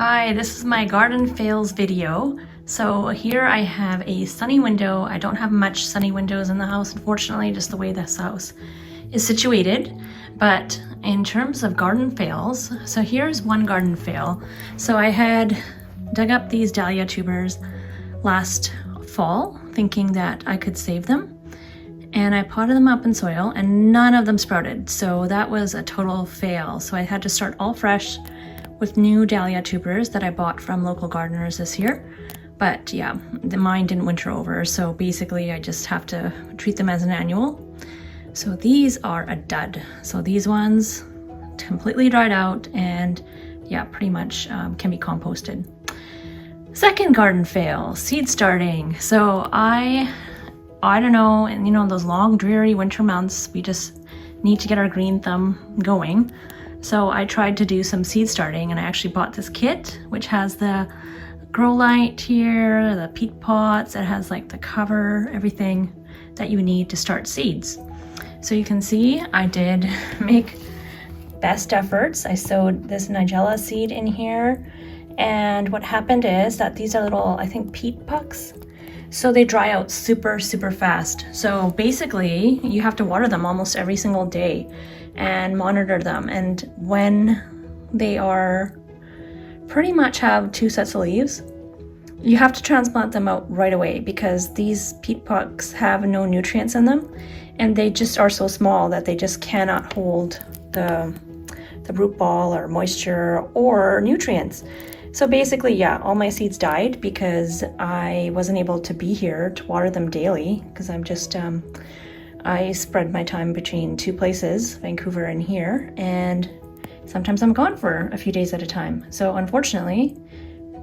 Hi, this is my garden fails video. So here I have a sunny window. I don't have much sunny windows in the house, unfortunately, just the way this house is situated. But in terms of garden fails, so here's one garden fail. So I had dug up these dahlia tubers last fall, thinking that I could save them. And I potted them up in soil and none of them sprouted. So that was a total fail. So I had to start all fresh with new dahlia tubers that I bought from local gardeners this year. But yeah, mine didn't winter over. So basically I just have to treat them as an annual. So these are a dud. So these ones completely dried out and yeah, pretty much can be composted. Second garden fail, seed starting. So I don't know, and you know, those long dreary winter months, we just need to get our green thumb going. So I tried to do some seed starting and I actually bought this kit, which has the grow light here, the peat pots, it has like the cover, everything that you need to start seeds. So you can see I did make best efforts. I sowed this nigella seed in here. And what happened is that these are little, I think, peat pucks. So they dry out super fast. So basically you have to water them almost every single day and monitor them. And when they are pretty much have 2 sets of leaves, you have to transplant them out right away because these peat pucks have no nutrients in them and they just are so small that they just cannot hold the root ball or moisture or nutrients. So basically, yeah, all my seeds died because I wasn't able to be here to water them daily because I'm just, I spread my time between 2 places, Vancouver and here, and sometimes I'm gone for a few days at a time. So unfortunately,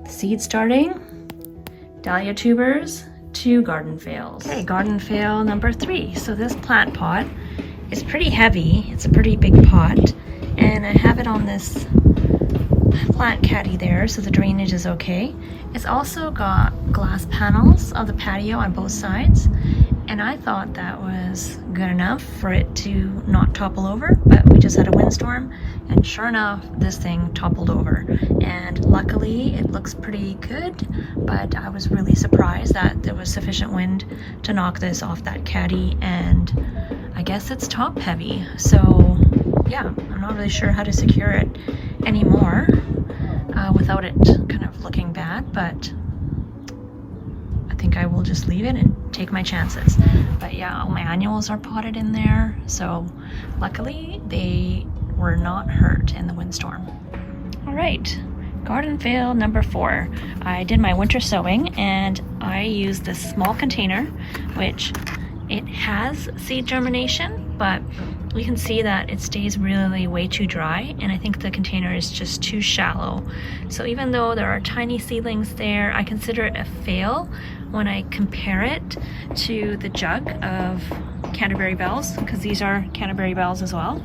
seed starting, dahlia tubers, 2 garden fails. Okay, garden fail number 3. So this plant pot is pretty heavy. It's a pretty big pot, and I have it on this plant caddy there, so the drainage is okay. It's also got glass panels of the patio on both sides, and I thought that was good enough for it to not topple over, but we just had a windstorm and sure enough this thing toppled over, and luckily it looks pretty good, but I was really surprised that there was sufficient wind to knock this off that caddy, and I guess it's top heavy, so yeah, I'm not really sure how to secure it anymore without it kind of looking bad, but I think I will just leave it and take my chances. But yeah, all my annuals are potted in there, so luckily they were not hurt in the windstorm. All right, garden fail number 4. I did my winter sowing and I used this small container, which it has seed germination, but we can see that it stays really way too dry, and I think the container is just too shallow. So even though there are tiny seedlings there, I consider it a fail when I compare it to the jug of Canterbury bells, because these are Canterbury bells as well.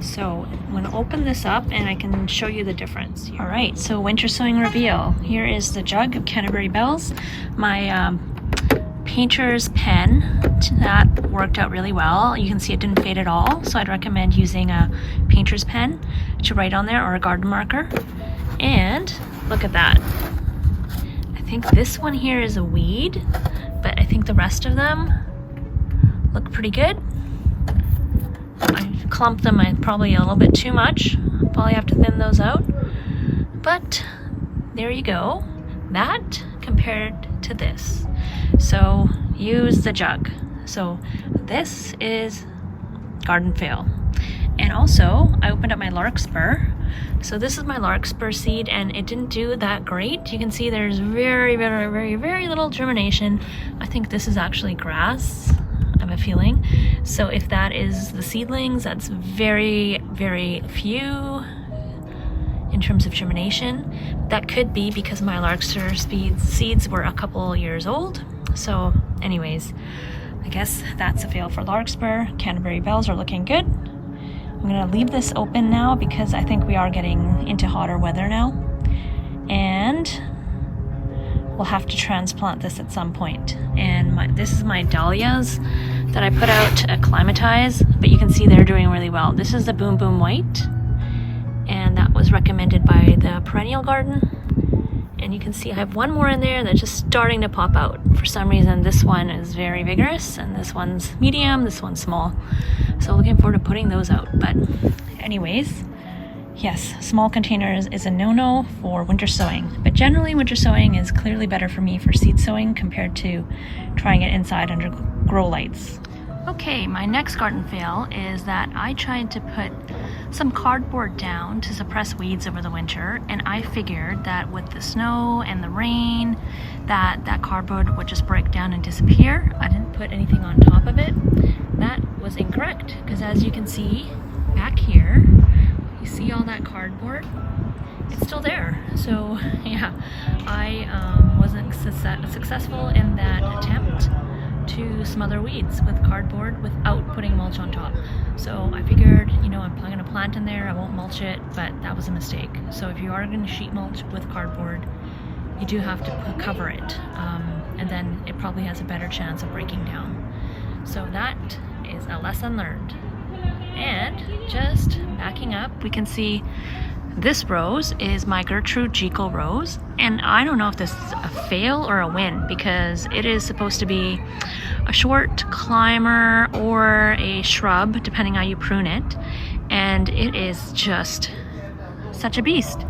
So I'm going to open this up and I can show you the difference. All right, so winter sowing reveal. Here is the jug of Canterbury bells. My painter's pen, that worked out really well. You can see it didn't fade at all, so I'd recommend using a painter's pen to write on there, or a garden marker. And look at that. I think this one here is a weed, but I think the rest of them look pretty good. I clumped them probably a little bit too much. Probably have to thin those out. But there you go. That compared to this. So use the jug. So this is garden fail. And also I opened up my larkspur. So this is my larkspur seed and it didn't do that great. You can see there's very little germination. I think this is actually grass, I have a feeling. So if that is the seedlings, that's very few in terms of germination. That could be because my larkspur seeds were a couple years old. So anyways, I guess that's a fail for larkspur. Canterbury bells are looking good. I'm gonna leave this open now because I think we are getting into hotter weather now. And we'll have to transplant this at some point. And this is my dahlias that I put out to acclimatize, but you can see they're doing really well. This is the Boom Boom White, and that was recommended by the Perennial Garden. And you can see I have one more in there that's just starting to pop out. For some reason, this one is very vigorous and this one's medium, this one's small. So looking forward to putting those out. But anyways, yes, small containers is a no-no for winter sowing. But generally winter sowing is clearly better for me for seed sowing compared to trying it inside under grow lights. Okay, my next garden fail is that I tried to put some cardboard down to suppress weeds over the winter, and I figured that with the snow and the rain that cardboard would just break down and disappear. I didn't put anything on top of it. That was incorrect, because as you can see back here, you see all that cardboard? It's still there. So yeah, I wasn't successful in that attempt to smother weeds with cardboard without putting mulch on top. So I figured, you know, I'm going to plant in there, I won't mulch it, but that was a mistake. So if you are going to sheet mulch with cardboard, you do have to cover it, and then it probably has a better chance of breaking down. So that is a lesson learned. And just backing up, we can see this rose is my Gertrude Jekyll rose, and I don't know if this is a fail or a win, because it is supposed to be a short climber or a shrub, depending how you prune it, and it is just such a beast.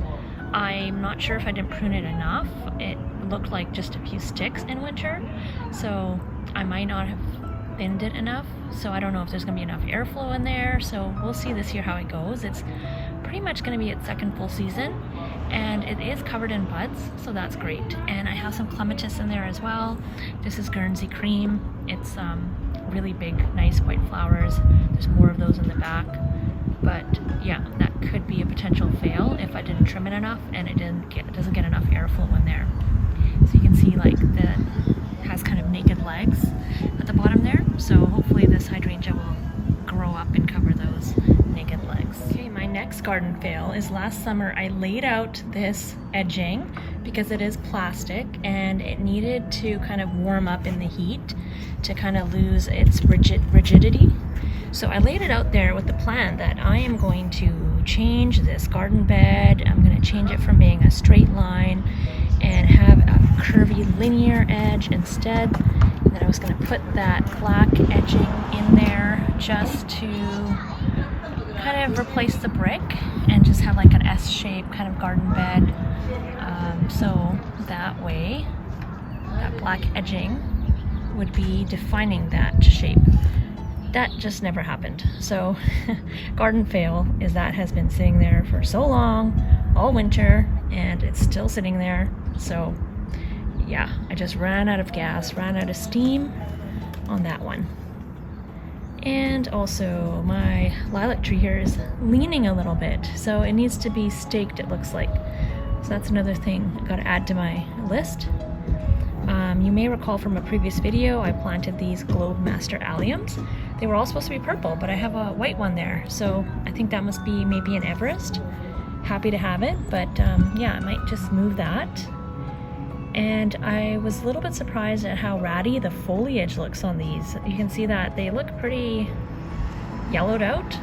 I'm not sure if I didn't prune it enough. It looked like just a few sticks in winter, so I might not have thinned it enough. So I don't know if there's gonna be enough airflow in there, so we'll see this year how it goes. It's pretty much going to be its second full season, and it is covered in buds, so that's great. And I have some clematis in there as well. This is Guernsey cream. It's really big, nice white flowers. There's more of those in the back, but yeah, that could be a potential fail if I didn't trim it enough and it doesn't get enough airflow in there. So you can see like it has kind of naked legs at the bottom there, so hopefully this hydrangea will grow up and cover those naked legs. Okay, my next garden fail is last summer I laid out this edging because it is plastic and it needed to kind of warm up in the heat to kind of lose its rigidity. So I laid it out there with the plan that I am going to change this garden bed. I'm going to change it from being a straight line and have a curvy linear edge instead. And then I was going to put that black edging in there just to kind of replace the brick and just have like an S-shaped kind of garden bed. So that way, that black edging would be defining that shape. That just never happened. So garden fail is that has been sitting there for so long, all winter, and it's still sitting there. So yeah, I just ran out of gas, ran out of steam on that one. And also my lilac tree here is leaning a little bit, so it needs to be staked, it looks like. So that's another thing I've got to add to my list. You may recall from a previous video I planted these Globe Master Alliums. They were all supposed to be purple, but I have a white one there, so I think that must be maybe an Everest. Happy to have it, but yeah, I might just move that. And I was a little bit surprised at how ratty the foliage looks on these. You can see that they look pretty yellowed out.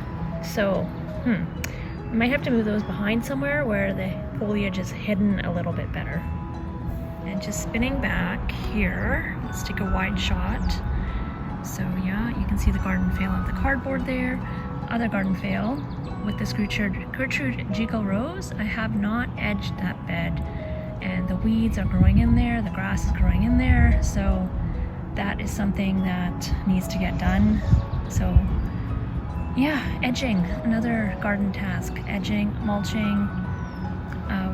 So, I might have to move those behind somewhere where the foliage is hidden a little bit better. And just spinning back here, let's take a wide shot. So yeah, you can see the garden fail of the cardboard there. Other garden fail with this Gertrude Jekyll rose. I have not edged that bed, and the weeds are growing in there, the grass is growing in there, so that is something that needs to get done. So yeah, edging, another garden task. Edging, mulching,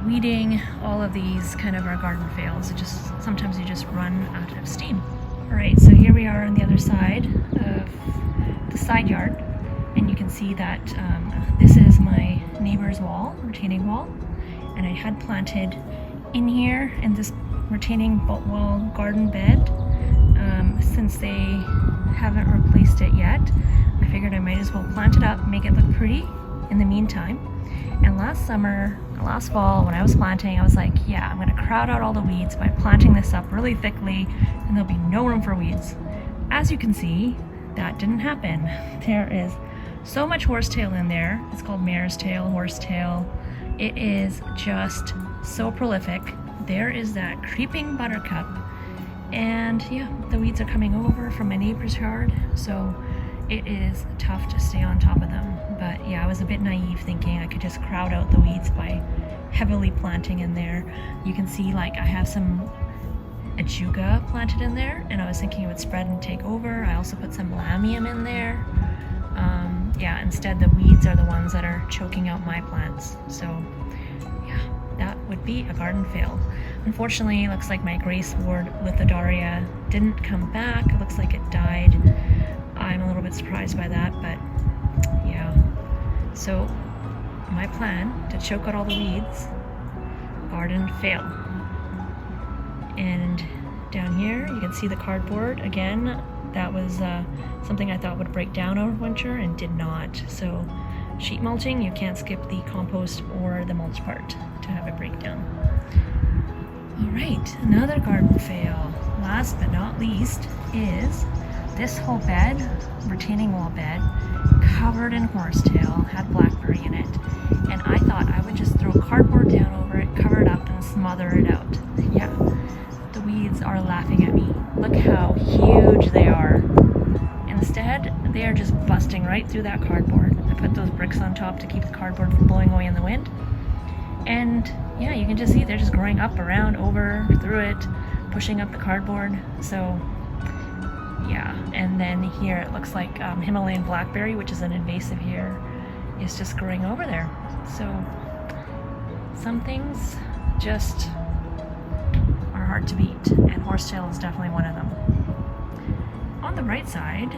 weeding, all of these kind of are garden fails. It just, sometimes you just run out of steam. All right, so here we are on the other side of the side yard, and you can see that this is my neighbor's wall, retaining wall, and I had planted in here in this retaining wall garden bed. Since they haven't replaced it yet, I figured I might as well plant it up, make it look pretty in the meantime. And last fall, when I was planting, I was like, yeah, I'm gonna crowd out all the weeds by planting this up really thickly, and there'll be no room for weeds. As you can see, that didn't happen. There is so much horsetail in there. It's called mare's tail, horsetail. It is just so prolific there is that creeping buttercup. And yeah, the weeds are coming over from my neighbor's yard, so it is tough to stay on top of them. But yeah, I was a bit naive thinking I could just crowd out the weeds by heavily planting in there. You can see like I have some ajuga planted in there, and I was thinking it would spread and take over. I also put some lamium in there. Yeah, instead the weeds are the ones that are choking out my plants. So yeah, that would be a garden fail. Unfortunately, it looks like my gracewort lithodaria didn't come back. It looks like it died. I'm a little bit surprised by that, but yeah. So my plan to choke out all the weeds, garden fail. And down here you can see the cardboard again. That was something I thought would break down over winter and did not. So sheet mulching, you can't skip the compost or the mulch part to have it break down. All right, another garden fail, last but not least, is this whole bed, retaining wall bed, covered in horsetail, had blackberry in it. And I thought I would just throw cardboard down over it, cover it up, and smother it out. Yeah, the weeds are laughing at me. Look how huge they are. Instead, they are just busting right through that cardboard. I put those bricks on top to keep the cardboard from blowing away in the wind. And yeah, you can just see they're just growing up, around, over, through it, pushing up the cardboard. So yeah, and then here it looks like Himalayan blackberry, which is an invasive here, is just growing over there. So some things just are hard to beat, and horsetail is definitely one of them. On the right side,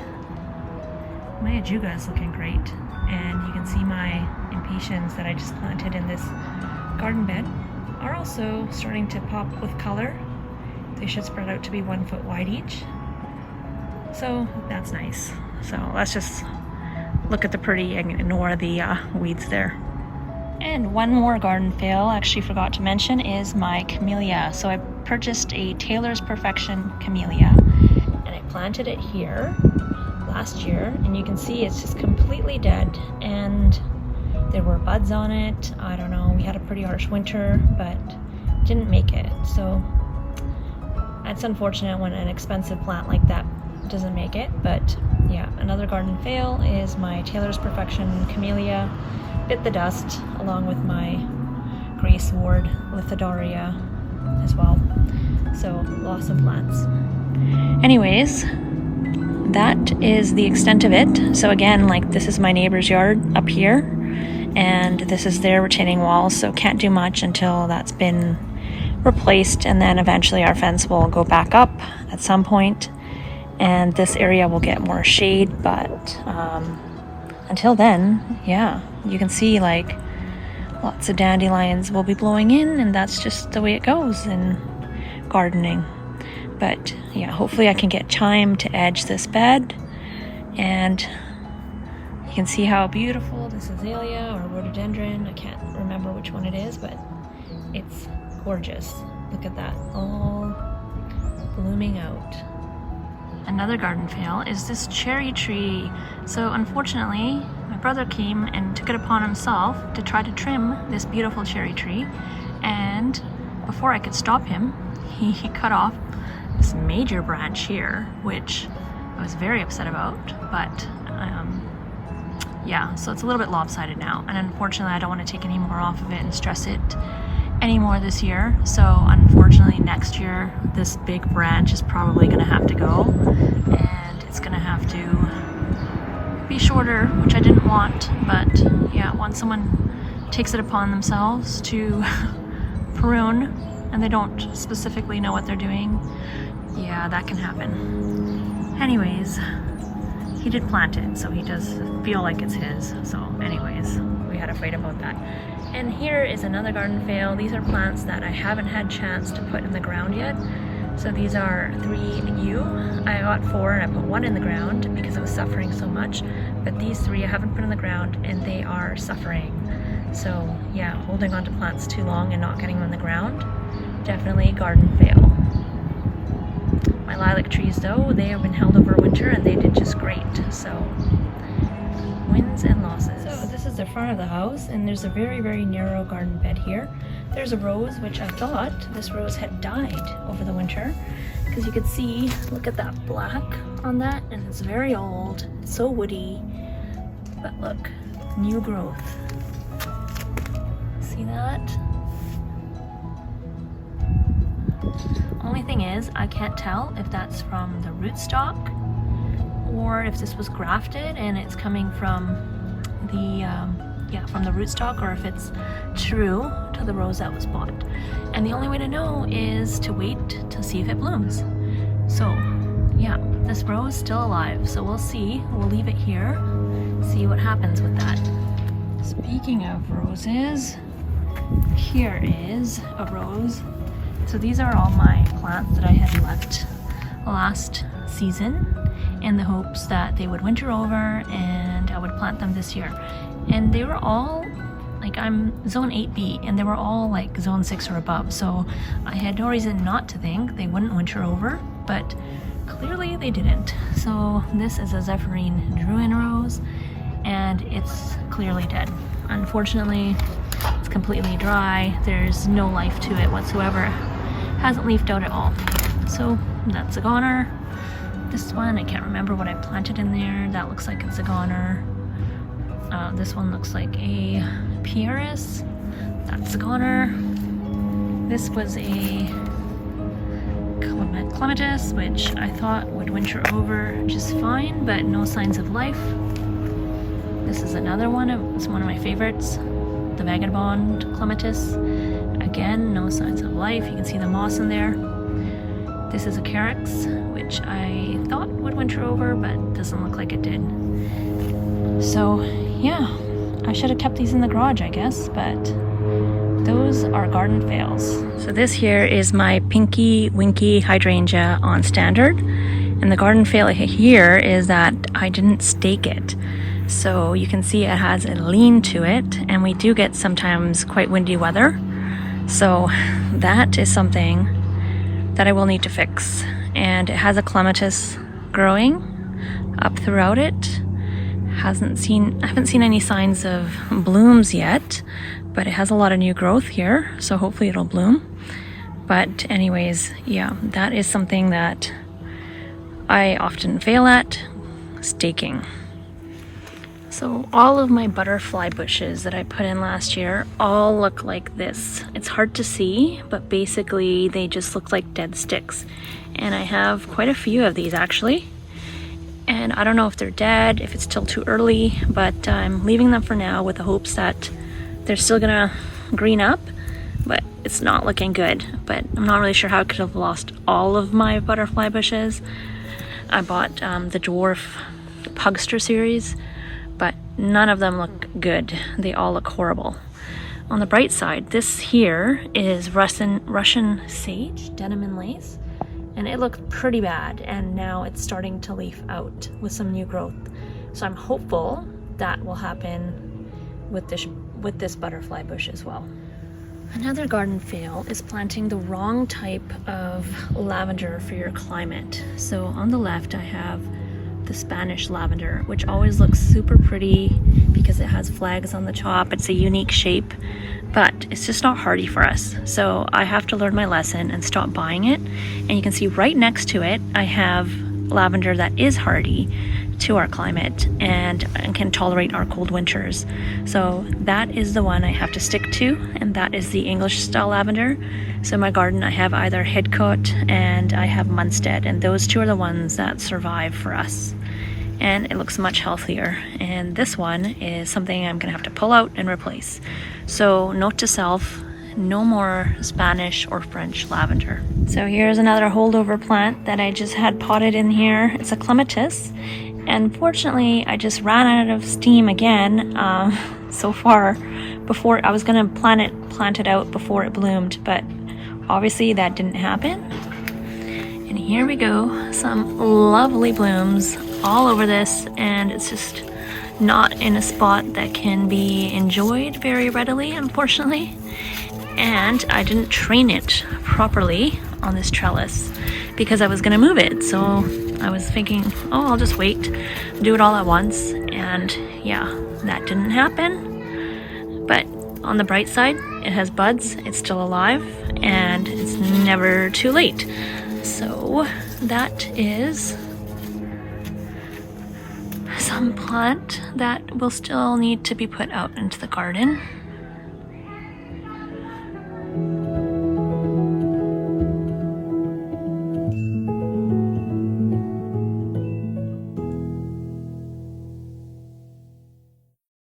my ajuga is looking great, and you can see my impatiens that I just planted in this garden bed are also starting to pop with color. They should spread out to be 1 foot wide each. So that's nice. So let's just look at the pretty and ignore the weeds there. And one more garden fail I actually forgot to mention is my camellia. So I purchased a Taylor's Perfection camellia, and I planted it here last year, and you can see it's just completely dead, and there were buds on it. I don't know, we had a pretty harsh winter, but didn't make it. So it's unfortunate when an expensive plant like that doesn't make it. But yeah, another garden fail is my Taylor's Perfection camellia bit the dust along with my gracewort lithodaria as well. So loss of plants. Anyways, that is the extent of it. So again, like, this is my neighbor's yard up here, and this is their retaining wall, so can't do much until that's been replaced, and then eventually our fence will go back up at some point, and this area will get more shade. But until then, yeah, you can see like lots of dandelions will be blowing in, and that's just the way it goes in gardening. But yeah, hopefully I can get thyme to edge this bed, and you can see how beautiful this azalea or rhododendron, I can't remember which one it is, but it's gorgeous. Look at that, all blooming out. Another garden fail is this cherry tree. So unfortunately, my brother came and took it upon himself to try to trim this beautiful cherry tree, and before I could stop him, he cut off this major branch here, which I was very upset about. But yeah, so it's a little bit lopsided now, and unfortunately I don't want to take any more off of it and stress it anymore this year. So unfortunately next year this big branch is probably going to have to go, and it's going to have to be shorter, which I didn't want. But yeah, once someone takes it upon themselves to prune and they don't specifically know what they're doing, yeah, that can happen. Anyways, he did plant it, so he does feel like it's his. So anyways, we had a fight about that. And here is another garden fail. These are plants that I haven't had chance to put in the ground yet. So these are 3 yew. I got 4 and I put 1 in the ground because it was suffering so much. But these 3 I haven't put in the ground, and they are suffering. So yeah, holding on to plants too long and not getting them in the ground, definitely a garden fail. My lilac trees though, they have been held over winter and they did just great. So wins and losses. So this is the front of the house, and there's a very, very narrow garden bed here. There's a rose, which I thought this rose had died over the winter, because you could see, look at that black on that, and it's very old, it's so woody, but look, new growth. See that? Only thing is, I can't tell if that's from the rootstock or if this was grafted and it's coming from the rootstock, or if it's true to the rose that was bought. And the only way to know is to wait to see if it blooms. So yeah, this rose is still alive, so we'll see. We'll leave it here, see what happens with that. Speaking of roses, here is a rose. So these are all my plants that I had left last season in the hopes that they would winter over and I would plant them this year. And they were all, like, I'm zone 8B, and they were all like zone 6 or above. So I had no reason not to think they wouldn't winter over, but clearly they didn't. So this is a Zephyrine Druin rose, and it's clearly dead. Unfortunately, it's completely dry. There's no life to it whatsoever. Hasn't leafed out at all. So that's a goner. This one, I can't remember what I planted in there. That looks like it's a goner. This one looks like a Pieris. That's a goner. This was a Clematis, which I thought would winter over just fine, but no signs of life. This is another one. It's one of my favorites, the Vagabond Clematis. Again, no signs of life. You can see the moss in there. This is a Carex, which I thought would winter over, but doesn't look like it did. So yeah, I should have kept these in the garage, I guess, but those are garden fails. So this here is my Pinky Winky hydrangea on standard, and the garden fail here is that I didn't stake it. So you can see it has a lean to it, and we do get sometimes quite windy weather. So that is something that I will need to fix. And it has a clematis growing up throughout it. I haven't seen any signs of blooms yet, but it has a lot of new growth here, so hopefully it'll bloom. But anyways, yeah, that is something that I often fail at, staking. So all of my butterfly bushes that I put in last year all look like this. It's hard to see, but basically they just look like dead sticks. And I have quite a few of these actually. And I don't know if they're dead, if it's still too early, but I'm leaving them for now with the hopes that they're still gonna green up, but it's not looking good. But I'm not really sure how I could have lost all of my butterfly bushes. I bought the Dwarf Pugster series, but none of them look good. They all look horrible. On the bright side, this here is Russian Sage, Denim and Lace, and it looked pretty bad, and now it's starting to leaf out with some new growth. So I'm hopeful that will happen with this butterfly bush as well. Another garden fail is planting the wrong type of lavender for your climate. So on the left I have the Spanish lavender, which always looks super pretty because it has flags on the top. It's a unique shape, but it's just not hardy for us. So I have to learn my lesson and stop buying it. And you can see right next to it, I have lavender that is hardy to our climate and can tolerate our cold winters. So that is the one I have to stick to, and that is the English style lavender. So in my garden I have either Headcote and I have Munstead, and those two are the ones that survive for us. And it looks much healthier. And this one is something I'm gonna have to pull out and replace. So note to self, no more Spanish or French lavender. So here's another holdover plant that I just had potted in here. It's a clematis. And fortunately, I just ran out of steam again so far. Before I was gonna plant it out before it bloomed, but obviously that didn't happen. And here we go, some lovely blooms all over this, and it's just not in a spot that can be enjoyed very readily, unfortunately. And I didn't train it properly on this trellis because I was gonna move it. So I was thinking, oh, I'll just wait, do it all at once. And yeah, that didn't happen. But on the bright side, it has buds, it's still alive, and it's never too late. So that is some plant that will still need to be put out into the garden.